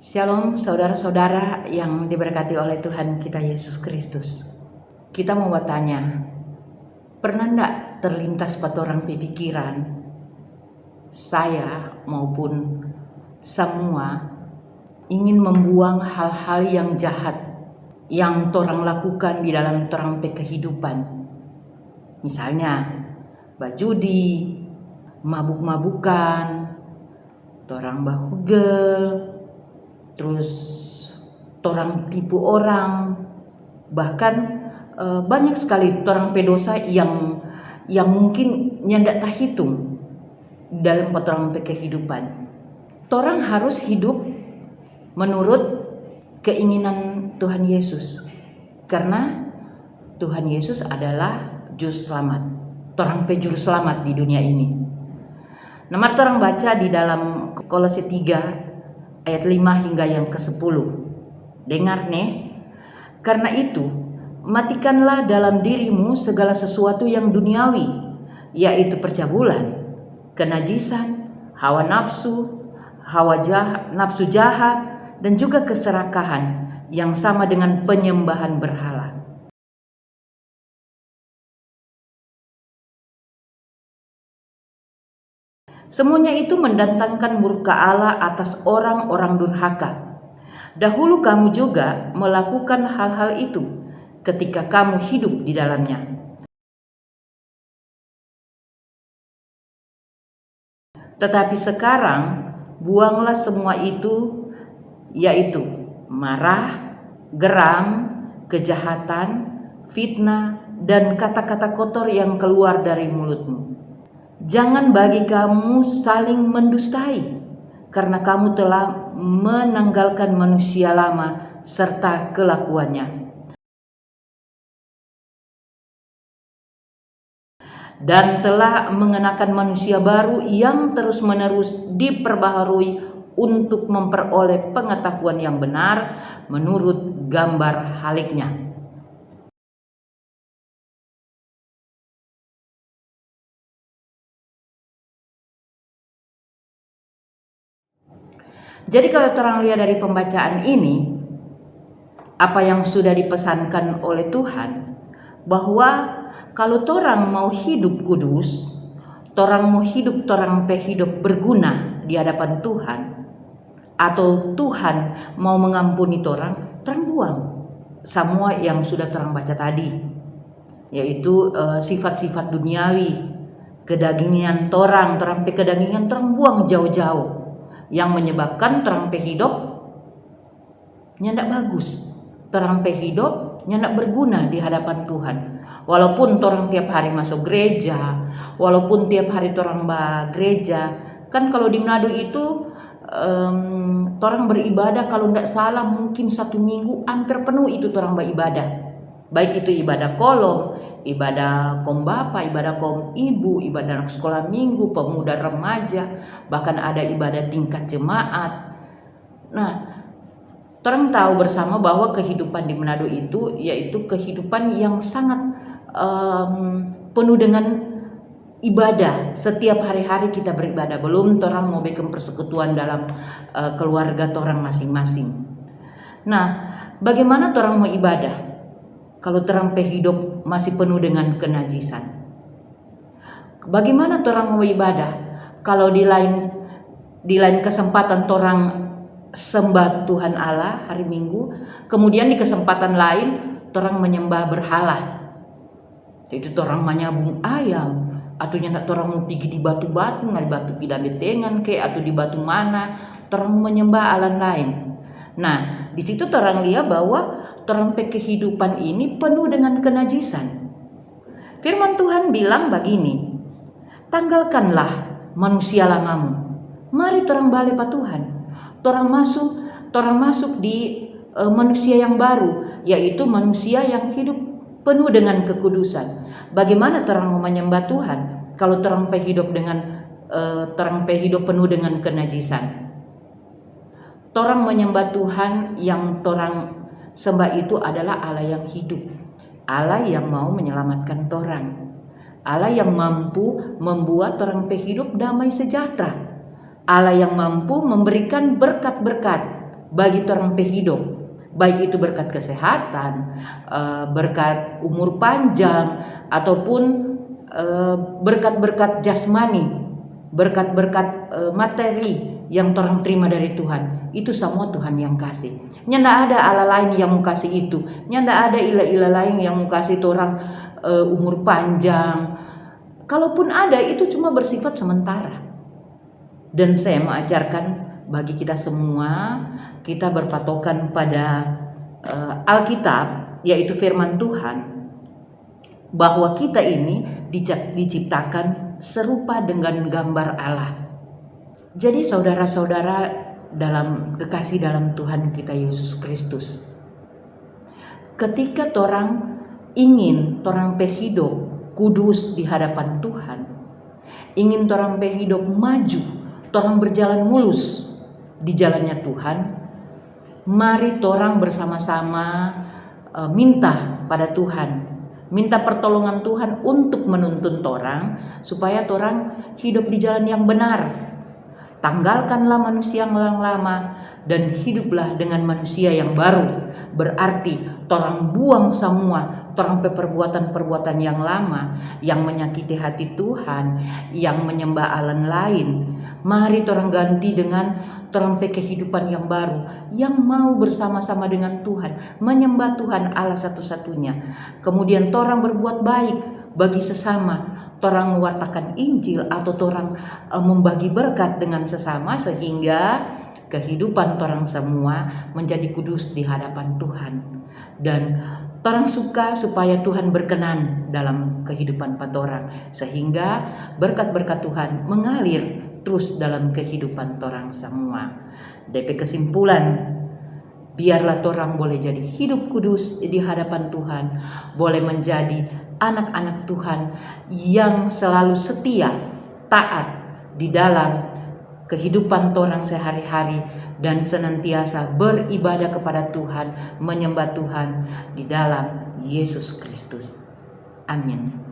Shalom saudara-saudara yang diberkati oleh Tuhan kita Yesus Kristus. Kita mau bertanya, pernah enggak terlintas pada orang pikiran, saya maupun semua ingin membuang hal-hal yang jahat yang torang lakukan di dalam torang kehidupan. Misalnya, berjudi, mabuk-mabukan, torang bahugel, terus torang tipu orang, bahkan banyak sekali torang pedosa yang mungkin nyandak tak hitung dalam torang kehidupan. Torang harus hidup menurut keinginan Tuhan Yesus, karena Tuhan Yesus adalah juru selamat, torang juru selamat di dunia ini. Nama torang baca di dalam Kolose 3 ayat 5 hingga yang ke-10. Dengar nih, karena itu matikanlah dalam dirimu segala sesuatu yang duniawi, yaitu percabulan, kenajisan, hawa nafsu, nafsu jahat, dan juga keserakahan yang sama dengan penyembahan berhala. Semuanya itu mendatangkan murka Allah atas orang-orang durhaka. Dahulu kamu juga melakukan hal-hal itu ketika kamu hidup di dalamnya. Tetapi sekarang buanglah semua itu, yaitu marah, geram, kejahatan, fitnah, dan kata-kata kotor yang keluar dari mulutmu. Jangan bagi kamu saling mendustai, karena kamu telah menanggalkan manusia lama serta kelakuannya, dan telah mengenakan manusia baru yang terus-menerus diperbaharui untuk memperoleh pengetahuan yang benar menurut gambar haliknya. Jadi kalau terang lihat dari pembacaan ini, apa yang sudah dipesankan oleh Tuhan, bahwa kalau torang mau hidup kudus, torang mau hidup berguna di hadapan Tuhan, atau Tuhan mau mengampuni torang buang semua yang sudah terang baca tadi, yaitu sifat-sifat duniawi, kedagingan torang buang jauh-jauh, yang menyebabkan terang hidup nyandak bagus, terang hidup nyandak berguna di hadapan Tuhan. Walaupun torang tiap hari masuk gereja, walaupun tiap hari torang gereja, kan kalau di Manado itu torang beribadah kalau tidak salah mungkin 1 minggu hampir penuh itu torang beribadah. Baik itu ibadah kolom, ibadah kom bapa, ibadah kom ibu, ibadah anak sekolah minggu, pemuda remaja, bahkan ada ibadah tingkat jemaat. Nah, torang tahu bersama bahwa kehidupan di Manado itu yaitu kehidupan yang sangat penuh dengan ibadah. Setiap hari-hari kita beribadah, belum torang mau bikin persekutuan dalam keluarga torang masing-masing. Nah, bagaimana torang mau ibadah kalau torang hidup masih penuh dengan kenajisan? Bagaimana torang mau ibadah kalau di lain kesempatan torang sembah Tuhan Allah hari Minggu, kemudian di kesempatan lain torang menyembah berhala, yaitu torang menyabung ayam, atau nyandak torang mau pergi di batu-batu, di batu pidametengan ke, atau di batu mana torang menyembah Allah lain. Nah, di situ torang lihat bahwa torang kehidupan ini penuh dengan kenajisan. Firman Tuhan bilang begini, tanggalkanlah manusia lamamu, mari torang balik pa Tuhan. Torang masuk di manusia yang baru, yaitu manusia yang hidup penuh dengan kekudusan. Bagaimana torang mau menyembah Tuhan kalau torang hidup penuh dengan kenajisan? Torang menyembah Tuhan yang torang sembah itu adalah Allah yang hidup, Allah yang mau menyelamatkan torang, Allah yang mampu membuat torang hidup damai sejahtera, Allah yang mampu memberikan berkat-berkat bagi torang pe hidup, baik itu berkat kesehatan, berkat umur panjang, ataupun berkat-berkat jasmani, berkat-berkat materi yang torang terima dari Tuhan. Itu semua Tuhan yang kasih. Nyanda ada Allah lain yang mau kasih itu. Nyanda ada ilah-ilah lain yang mau kasih torang umur panjang. Kalaupun ada, itu cuma bersifat sementara. Dan saya mengajarkan bagi kita semua, kita berpatokan pada Alkitab, yaitu firman Tuhan, bahwa kita ini diciptakan serupa dengan gambar Allah. Jadi saudara-saudara dalam kekasih dalam Tuhan kita Yesus Kristus, ketika torang ingin torang pe hidup kudus di hadapan Tuhan, ingin torang pe hidup maju, torang berjalan mulus di jalannya Tuhan, mari torang bersama-sama minta pada Tuhan, minta pertolongan Tuhan untuk menuntun torang supaya torang hidup di jalan yang benar. Tanggalkanlah manusia yang lama dan hiduplah dengan manusia yang baru. Berarti torang buang semua torang perbuatan-perbuatan yang lama, yang menyakiti hati Tuhan, yang menyembah Allah lain. Mari torang ganti dengan torang pe kehidupan yang baru, yang mau bersama-sama dengan Tuhan, menyembah Tuhan Allah satu-satunya. Kemudian torang berbuat baik bagi sesama, torang mewartakan Injil atau torang membagi berkat dengan sesama, sehingga kehidupan torang semua menjadi kudus di hadapan Tuhan. Dan torang suka supaya Tuhan berkenan dalam kehidupan patorang, sehingga berkat-berkat Tuhan mengalir terus dalam kehidupan torang semua. DP kesimpulan, biarlah torang boleh jadi hidup kudus di hadapan Tuhan, boleh menjadi anak-anak Tuhan yang selalu setia, taat di dalam kehidupan torang sehari-hari, dan senantiasa beribadah kepada Tuhan, menyembah Tuhan di dalam Yesus Kristus. Amin.